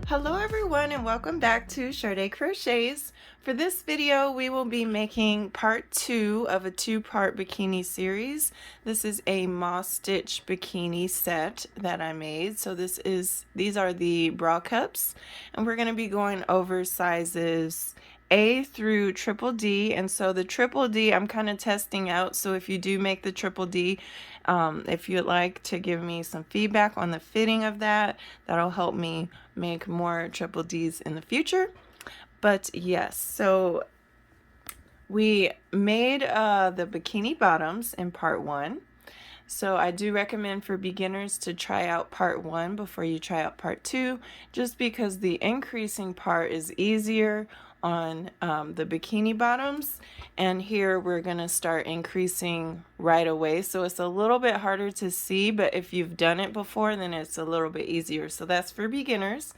Hello everyone and welcome back to Sade Crochets. For this video we will be making part 2 of a 2-part bikini series. This is a moss stitch bikini set that I made. So these are the bra cups and we're going to be going over sizes A through triple D, and so the triple D I'm kind of testing out. So if you do make the triple D, if you'd like to give me some feedback on the fitting of that, that'll help me make more triple Ds in the future. But yes, so we made the bikini bottoms in part 1. So I do recommend for beginners to try out part 1 before you try out part 2, just because the increasing part is easier on the bikini bottoms, and here we're going to start increasing right away. So it's a little bit harder to see, but if you've done it before, then it's a little bit easier. So that's for beginners.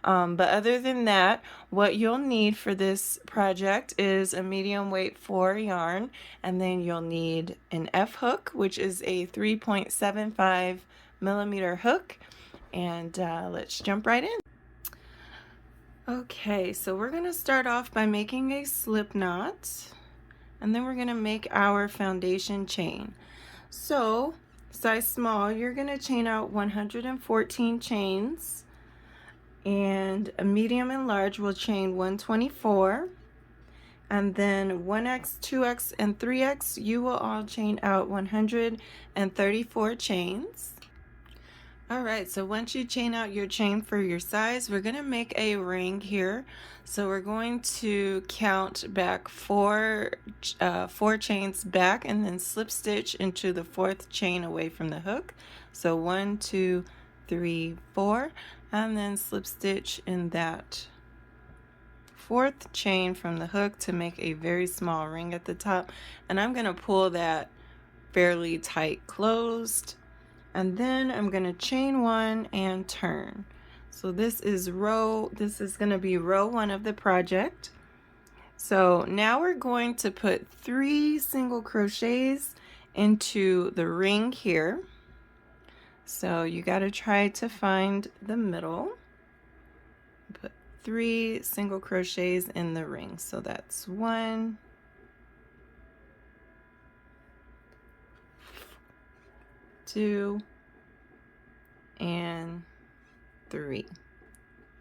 But other than that, what you'll need for this project is a medium weight 4 yarn, and then you'll need an F hook, which is a 3.75 millimeter hook. And let's jump right in. Okay, so we're going to start off by making a slip knot, and then we're going to make our foundation chain. So size small, you're going to chain out 114 chains, and a medium and large will chain 124, and then 1x, 2x, and 3x, you will all chain out 134 chains. Alright, so once you chain out your chain for your size, we're going to make a ring here. So we're going to count back four chains back, and then slip stitch into the 4th chain away from the hook. So 1, 2, 3, 4, and then slip stitch in that 4th chain from the hook to make a very small ring at the top. And I'm going to pull that fairly tight closed. And then I'm going to chain 1 and turn. So this is going to be row 1 of the project. So now we're going to put 3 single crochets into the ring here. So you got to try to find the middle. Put 3 single crochets in the ring. So that's 1, 2, and 3.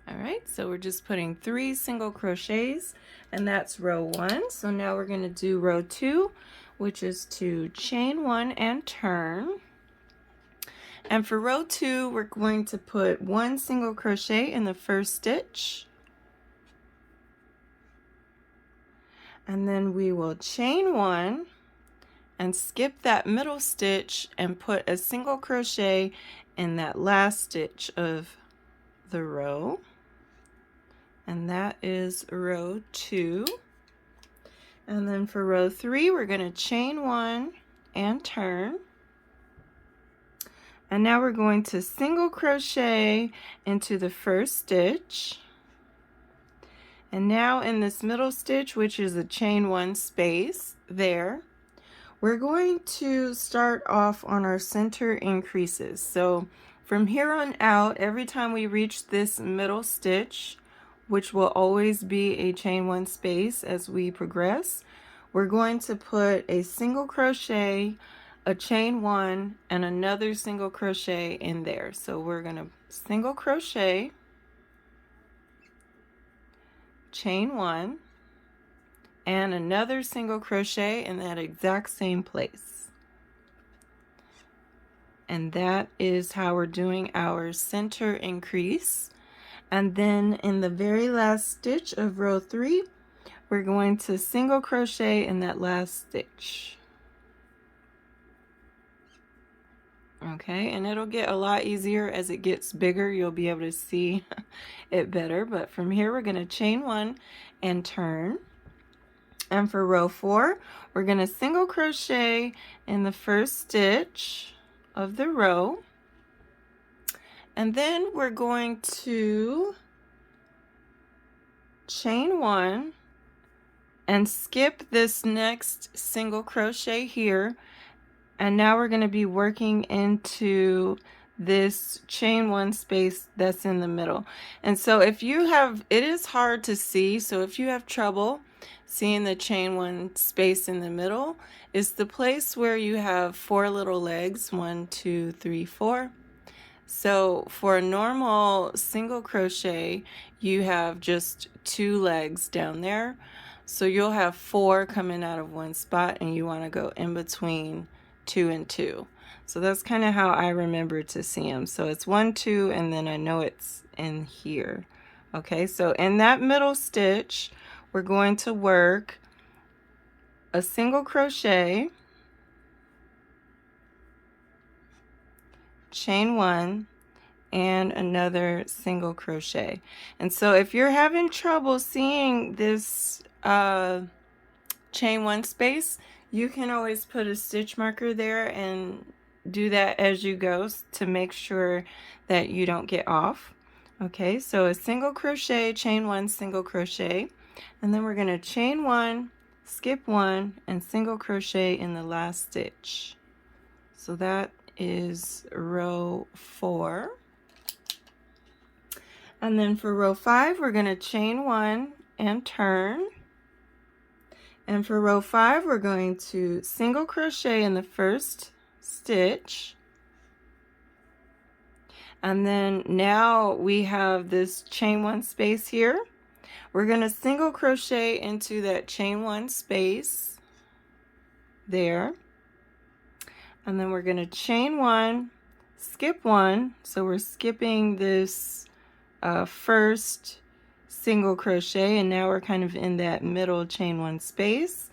All right, so we're just putting 3 single crochets, and that's row 1. So now we're going to do row 2, which is to chain 1 and turn. And for row 2, we're going to put 1 single crochet in the 1st stitch, and then we will chain 1 and skip that middle stitch and put a single crochet in that last stitch of the row, and that is row 2. And then for row 3, we're going to chain 1 and turn, and now we're going to single crochet into the 1st stitch, and now in this middle stitch, which is a chain 1 space there, we're going to start off on our center increases. So from here on out, every time we reach this middle stitch, which will always be a chain 1 space as we progress, we're going to put a single crochet, a chain 1, and another single crochet in there. So we're going to single crochet, chain 1, and another single crochet in that exact same place. And that is how we're doing our center increase. And then in the very last stitch of row 3, we're going to single crochet in that last stitch. Okay, and it'll get a lot easier as it gets bigger. You'll be able to see it better. But from here, we're going to chain 1 and turn. And for row 4, we're going to single crochet in the 1st stitch of the row, and then we're going to chain 1 and skip this next single crochet here, and now we're going to be working into this chain one space that's in the middle. And so if you have, it is hard to see, so if you have trouble seeing the chain one space in the middle, it's the place where you have 4 little legs, 1, 2, 3, 4. So for a normal single crochet, you have just 2 legs down there. So you'll have 4 coming out of one spot, and you want to go in between 2 and 2. So that's kind of how I remember to see them. So it's 1, 2, and then I know it's in here. Okay, so in that middle stitch, we're going to work a single crochet, chain 1, and another single crochet. And so if you're having trouble seeing this chain 1 space, you can always put a stitch marker there and do that as you go to make sure that you don't get off. Okay, so a single crochet, chain 1, single crochet, and then we're going to chain 1, skip 1, and single crochet in the last stitch. So that is row 4. And then for row 5, we're going to chain 1 and turn. And for row 5, we're going to single crochet in the first stitch. And then now we have this chain 1 space here. We're going to single crochet into that chain 1 space there. And then we're going to chain 1, skip 1. So we're skipping this first single crochet, and now we're kind of in that middle chain 1 space.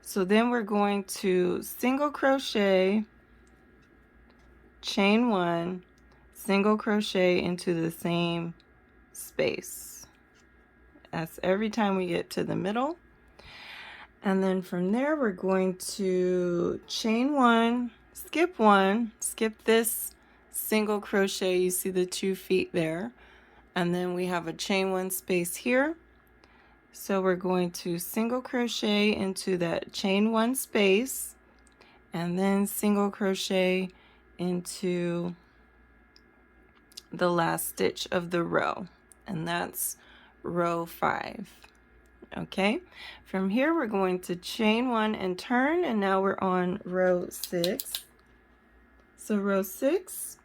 So then we're going to single crochet, chain 1, single crochet into the same space. That's every time we get to the middle. And then from there we're going to chain 1, skip 1, skip this single crochet, you see the 2 feet there, and then we have a chain 1 space here. So we're going to single crochet into that chain 1 space, and then single crochet into the last stitch of the row, and that's row 5. Okay, from here we're going to chain 1 and turn, and now we're on row 6. So row 6,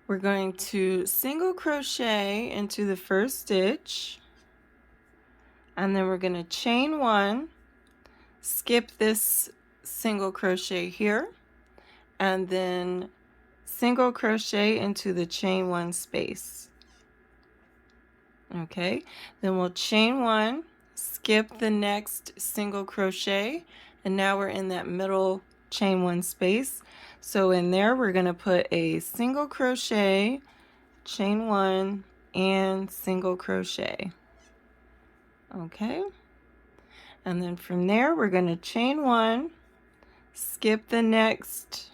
we're going to single crochet into the first stitch, and then we're going to chain 1, skip this single crochet here, and then single crochet into the chain 1 space. Okay, then we'll chain 1, skip the next single crochet, and now we're in that middle chain 1 space. So in there we're going to put a single crochet, chain 1, and single crochet. Okay, and then from there we're going to chain 1, skip the next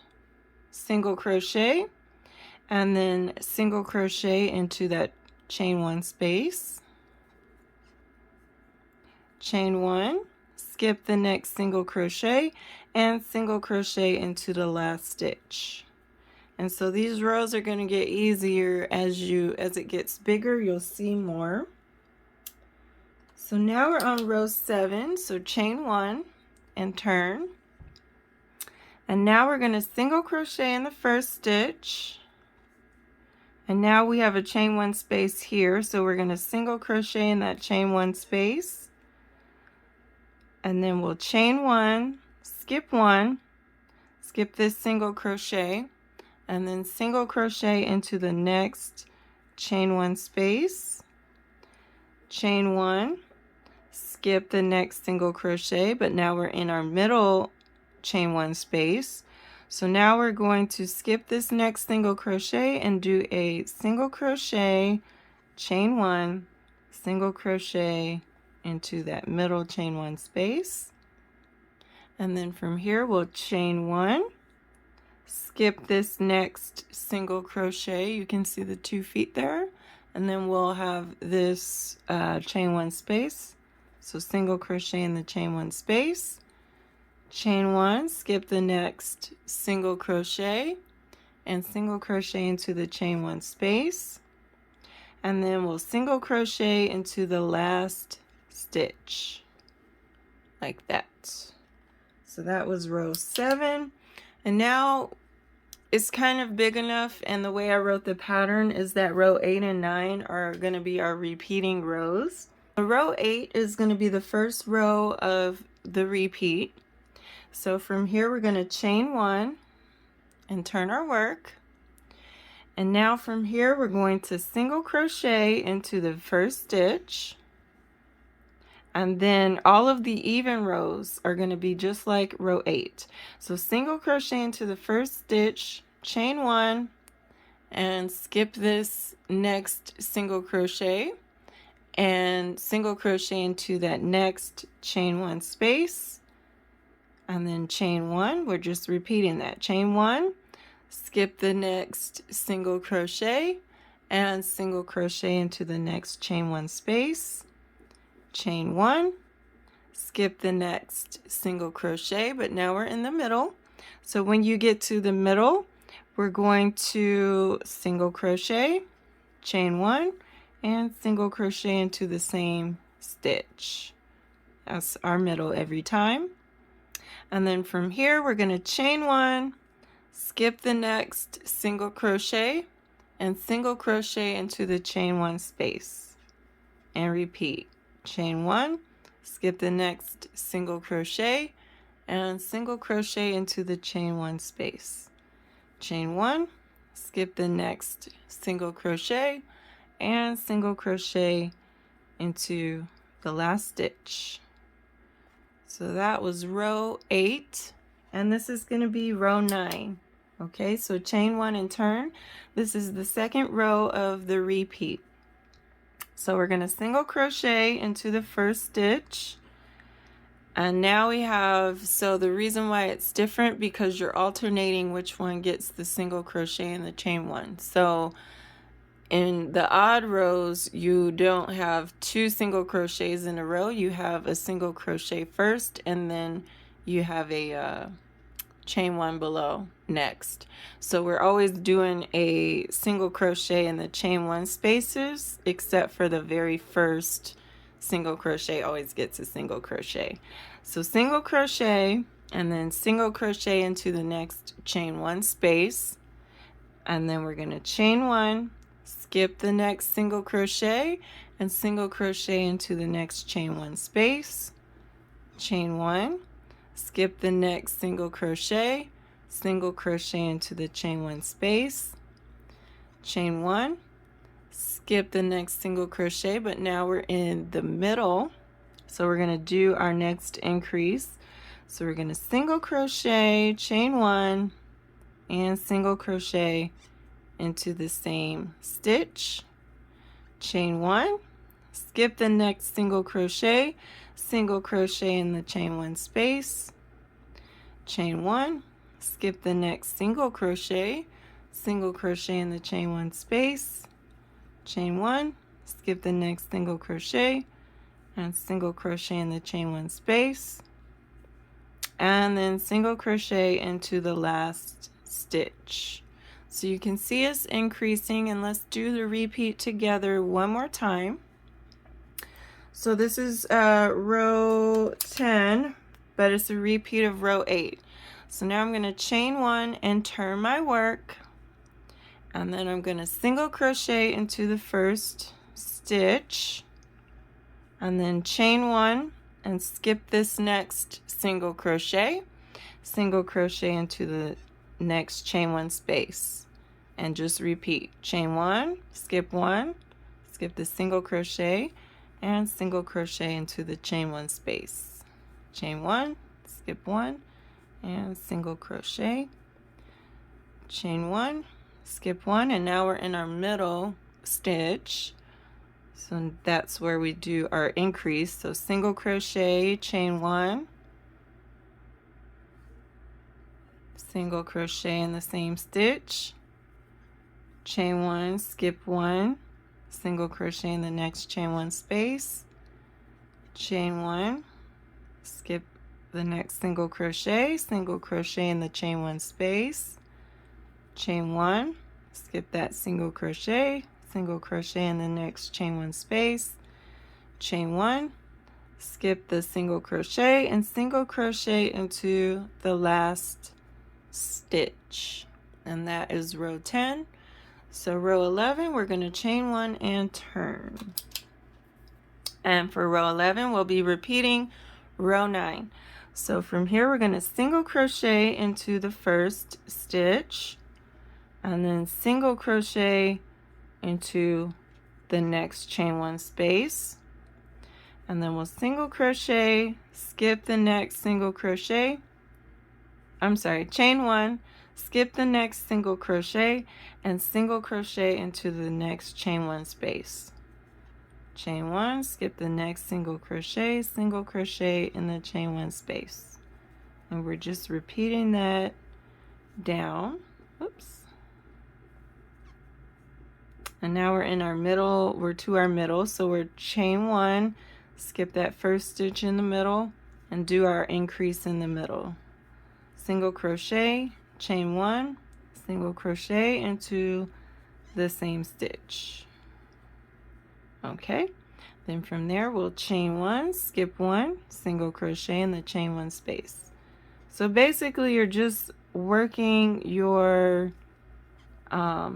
single crochet, and then single crochet into that chain 1 space, chain 1, skip the next single crochet, and single crochet into the last stitch. And so these rows are going to get easier as it gets bigger. You'll see more. So now we're on row 7, so chain 1 and turn, and now we're going to single crochet in the first stitch. And now we have a chain 1 space here, so we're going to single crochet in that chain 1 space, and then we'll chain 1, skip 1, skip this single crochet, and then single crochet into the next chain 1 space, chain 1, skip the next single crochet, but now we're in our middle chain 1 space. So now we're going to skip this next single crochet and do a single crochet, chain 1, single crochet into that middle chain 1 space. And then from here we'll chain 1, skip this next single crochet, you can see the 2 feet there, and then we'll have this chain 1 space. So single crochet in the chain 1 space, chain 1, skip the next single crochet, and single crochet into the chain 1 space, and then we'll single crochet into the last stitch like that. So that was row 7, and now it's kind of big enough, and the way I wrote the pattern is that row 8 and 9 are going to be our repeating rows. So row 8 is going to be the first row of the repeat. So from here we're going to chain 1 and turn our work, and now from here we're going to single crochet into the first stitch, and then all of the even rows are going to be just like row 8. So single crochet into the first stitch, chain 1, and skip this next single crochet, and single crochet into that next chain 1 space, and then chain 1. We're just repeating that. Chain 1, skip the next single crochet, and single crochet into the next chain 1 space, chain 1, skip the next single crochet, but now we're in the middle. So when you get to the middle, we're going to single crochet, chain 1, and single crochet into the same stitch. That's our middle every time. And then from here we're going to chain 1, skip the next single crochet, and single crochet into the chain 1 space, and repeat. Chain 1, skip the next single crochet, and single crochet into the chain 1 space. Chain 1, skip the next single crochet, and single crochet into the last stitch. So that was row 8, and this is going to be row 9. Okay, so chain 1 and turn. This is the second row of the repeat. So we're going to single crochet into the first stitch, and now we have, so the reason why it's different, because you're alternating which one gets the single crochet in the chain 1. So in the odd rows, you don't have 2 single crochets in a row. You have a single crochet first, and then you have a chain 1 below next. So we're always doing a single crochet in the chain 1 spaces, except for the very first single crochet always gets a single crochet. So single crochet, and then single crochet into the next chain 1 space, and then we're going to chain 1, skip the next single crochet, and single crochet into the next chain 1 space, chain 1, skip the next single crochet, single crochet into the chain 1 space, chain 1, skip the next single crochet, but now we're in the middle. So we're going to do our next increase. So we're going to single crochet, chain 1, and single crochet into the same stitch, chain 1, skip the next single crochet, single crochet in the chain 1 space, chain 1, skip the next single crochet, single crochet in the chain 1 space, chain 1, skip the next single crochet, and single crochet in the chain 1 space, and then single crochet into the last stitch. So you can see us increasing, and let's do the repeat together one more time. So this is row 10, but it's a repeat of row 8. So now I'm going to chain 1 and turn my work, and then I'm going to single crochet into the first stitch, and then chain 1 and skip this next single crochet, single crochet into the next chain 1 space, and just repeat. Chain 1, skip the single crochet, and single crochet into the chain 1 space. Chain 1, skip 1, and single crochet, chain 1, skip 1, and now we're in our middle stitch. So that's where we do our increase. So single crochet, chain 1, single crochet in the same stitch, chain 1, skip 1, single crochet in the next chain 1 space, chain 1, skip the next single crochet in the chain 1 space, chain 1, skip that single crochet in the next chain 1 space, chain 1, skip the single crochet and single crochet into the last stitch, and that is row 10. So row 11 we're going to chain 1 and turn, and for row 11 we'll be repeating row 9. So from here we're going to single crochet into the first stitch and then single crochet into the next chain 1 space, and then we'll single crochet, skip the next single crochet, chain 1, skip the next single crochet and single crochet into the next chain 1 space. Chain 1, skip the next single crochet in the chain 1 space. And we're just repeating that down. Oops. And now we're in our middle, we're to our middle, so we're chain 1, skip that first stitch in the middle and do our increase in the middle. Single crochet, chain 1, single crochet into the same stitch. Okay, then from there we'll chain 1, skip 1, single crochet in the chain 1 space. So basically you're just working your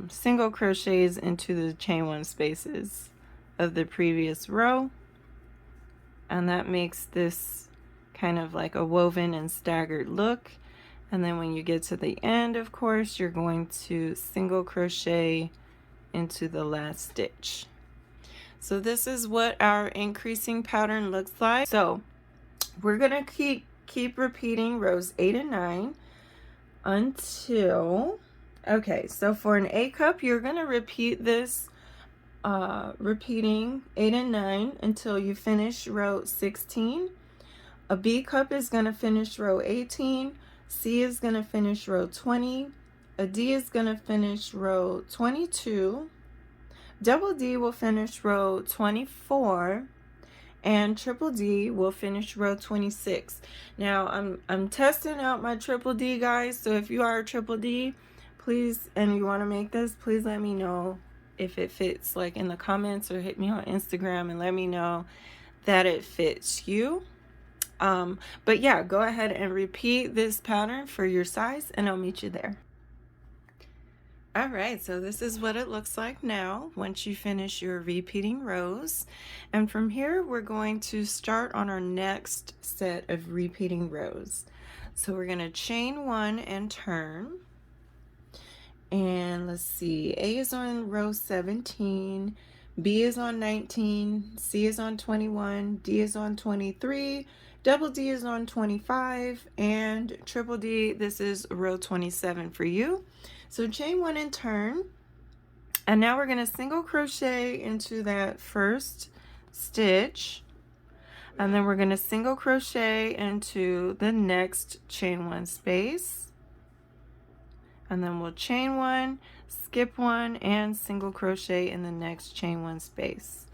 single crochets into the chain 1 spaces of the previous row, and that makes this kind of like a woven and staggered look. And then when you get to the end, of course, you're going to single crochet into the last stitch. So this is what our increasing pattern looks like. So we're gonna keep repeating rows 8 and 9 until, okay, so for an A cup, you're gonna repeat this, repeating 8 and 9 until you finish row 16. A B cup is gonna finish row 18. C is gonna finish row 20. A D is gonna finish row 22. Double D will finish row 24, and triple D will finish row 26. Now I'm testing out my triple D, guys, so if you are a triple D, please, and you want to make this, please let me know if it fits, like in the comments, or hit me on Instagram and let me know that it fits you. But yeah, go ahead and repeat this pattern for your size and I'll meet you there. Alright, so this is what it looks like now once you finish your repeating rows. And from here we're going to start on our next set of repeating rows. So we're going to chain 1 and turn. And let's see, A is on row 17, B is on 19, C is on 21, D is on 23, double D is on 25, and triple D, this is row 27 for you. So chain 1 and turn, and now we're going to single crochet into that first stitch, and then we're going to single crochet into the next chain 1 space, and then we'll chain 1, skip 1, and single crochet in the next chain 1 space.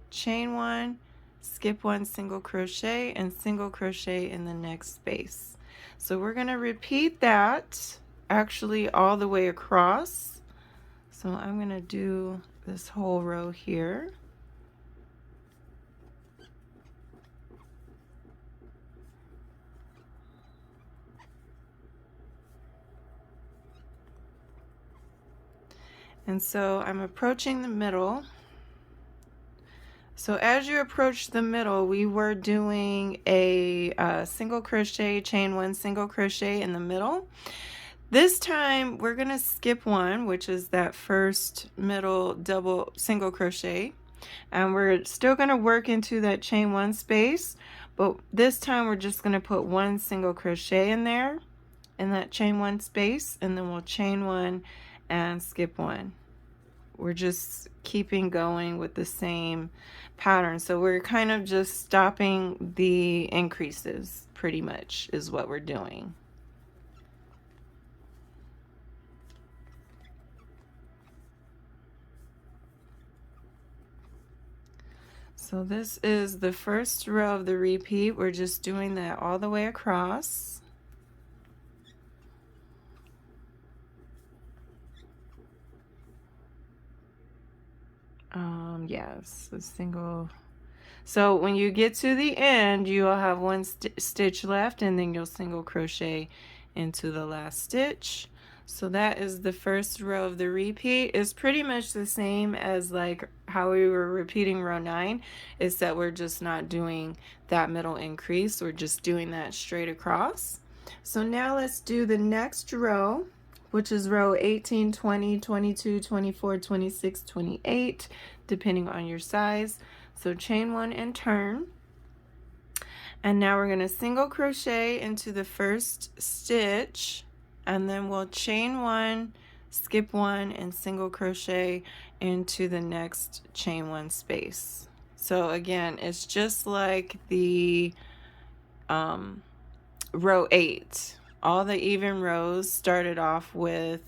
Chain 1, skip 1, single crochet, and single crochet in the next space. So we're going to repeat that actually all the way across. So I'm going to do this whole row here. And so I'm approaching the middle. So as you approach the middle, we were doing a single crochet, chain 1, single crochet in the middle. This time we're going to skip 1, which is that first middle double single crochet, and we're still going to work into that chain 1 space, but this time we're just going to put 1 single crochet in there in that chain 1 space, and then we'll chain 1 and skip 1. We're just keeping going with the same pattern, so we're kind of just stopping the increases, pretty much is what we're doing. So this is the first row of the repeat. We're just doing that all the way across. yes, a single. So when you get to the end, you'll have one stitch left, and then you'll single crochet into the last stitch. So that is the first row of the repeat. It's pretty much the same as like how we were repeating row 9. It's that we're just not doing that middle increase. We're just doing that straight across. So now let's do the next row, which is row 18, 20, 22, 24, 26, 28, depending on your size. So chain 1 and turn. And now we're going to single crochet into the first stitch, and then we'll chain 1, skip 1, and single crochet into the next chain 1 space. So again, it's just like the row 8. All the even rows started off with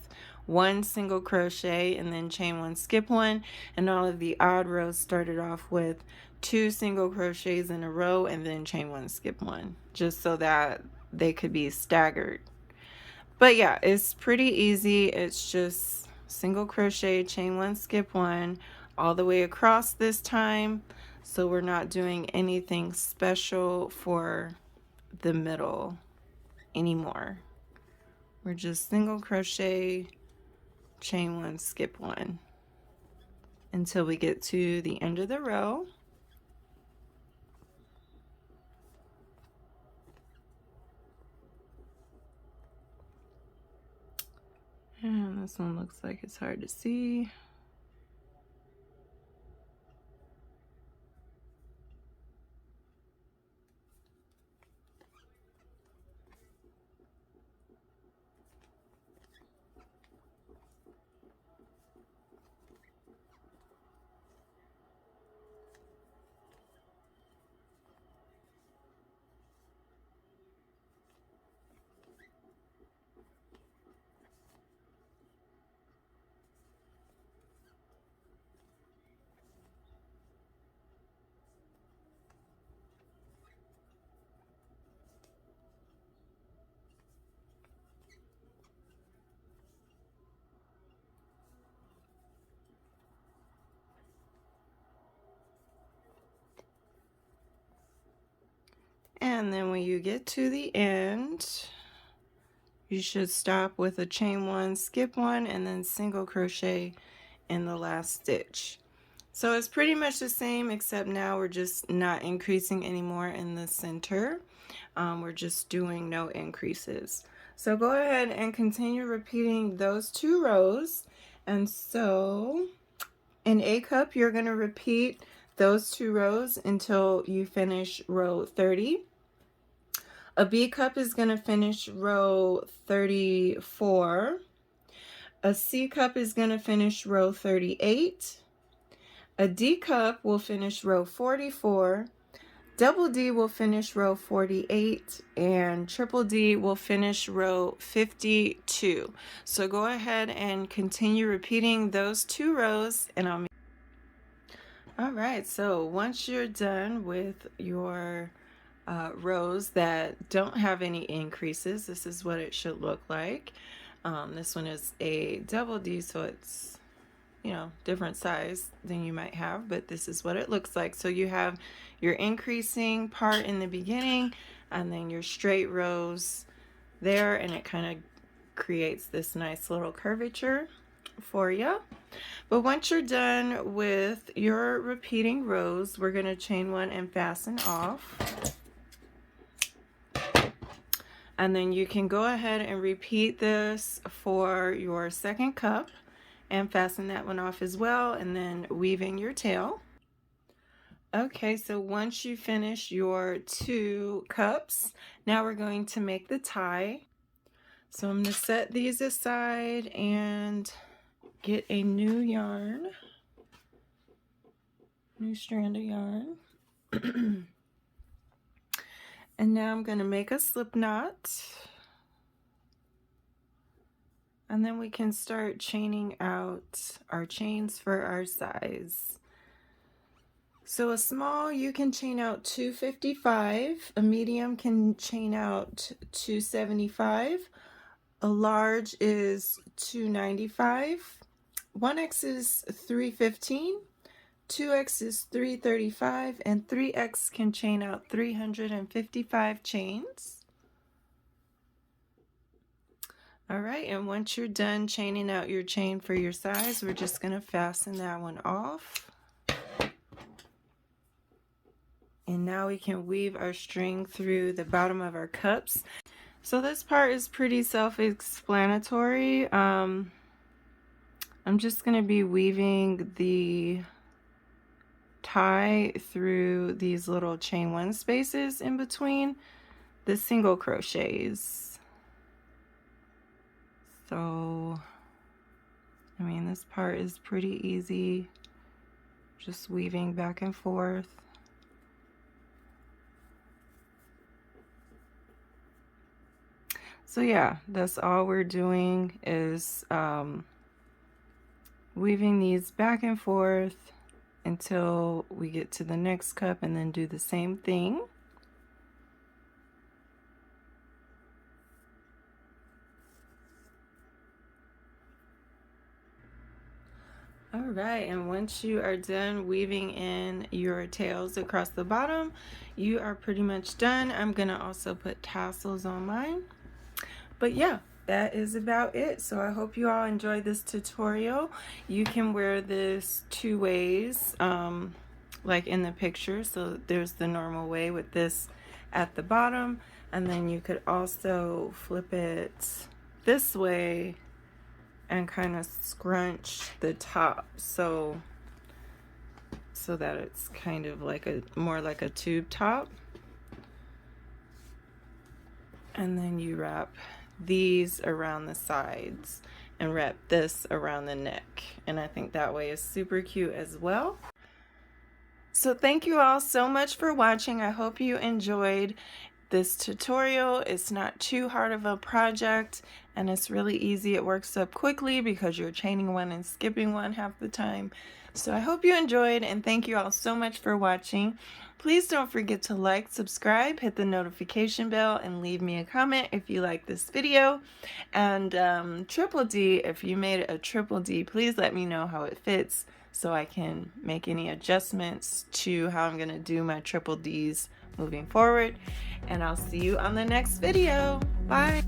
1 single crochet and then chain 1, skip 1, and all of the odd rows started off with 2 single crochets in a row and then chain 1, skip 1, just so that they could be staggered. But yeah, it's pretty easy. It's just single crochet, chain 1, skip 1 all the way across this time, so we're not doing anything special for the middle anymore. We're just single crochet, chain 1, skip 1 until we get to the end of the row. And this one looks like it's hard to see. And then when you get to the end, you should stop with a chain 1, skip 1, and then single crochet in the last stitch. So it's pretty much the same, except now we're just not increasing anymore in the center. We're just doing no increases. So go ahead and continue repeating those 2 rows. And so in A cup, you're going to repeat those 2 rows until you finish row 30. A B cup is going to finish row 34. A C cup is going to finish row 38. A D cup will finish row 44. Double D will finish row 48, and triple D will finish row 52. So go ahead and continue repeating those 2 rows, and I'll meet. All right, so once you're done with your rows that don't have any increases, this is what it should look like. This one is a double D, so it's, you know, different size than you might have, but this is what it looks like. So you have your increasing part in the beginning, and then your straight rows there, and it kind of creates this nice little curvature for you. But once you're done with your repeating rows, we're going to chain 1 and fasten off. And then you can go ahead and repeat this for your second cup and fasten that one off as well, and then weave in your tail. Okay, so once you finish your 2 cups, now we're going to make the tie. So I'm going to set these aside and get a new yarn, new strand of yarn. And now I'm going to make a slip knot. And then we can start chaining out our chains for our size. So a small, you can chain out 255. A medium can chain out 275. A large is 295. 1X is 315. 2x is 335, and 3x can chain out 355 chains. All right, and once you're done chaining out your chain for your size, we're just going to fasten that one off. And now we can weave our string through the bottom of our cups. So this part is pretty self-explanatory. I'm just going to be weaving the tie through these little chain one spaces in between the single crochets. So, I mean, this part is pretty easy, just weaving back and forth. So yeah, that's all we're doing is weaving these back and forth until we get to the next cup, and then do the same thing. All right, and once you are done weaving in your tails across the bottom, you are pretty much done. I'm gonna also put tassels on mine. But yeah, that is about it. So I hope you all enjoyed this tutorial. You can wear this two ways, like in the picture. So there's the normal way with this at the bottom, and then you could also flip it this way and kind of scrunch the top so that it's kind of like more like a tube top. And then you wrap these around the sides and wrap this around the neck, and I think that way is super cute as well. So thank you all so much for watching. I hope you enjoyed this tutorial. It's not too hard of a project, and it's really easy. It works up quickly because you're chaining one and skipping one half the time. So I hope you enjoyed, and thank you all so much for watching. Please don't forget to like, subscribe, hit the notification bell, and leave me a comment if you like this video. And Triple D, if you made a Triple D, please let me know how it fits so I can make any adjustments to how I'm gonna do my Triple Ds moving forward. And I'll see you on the next video. Bye.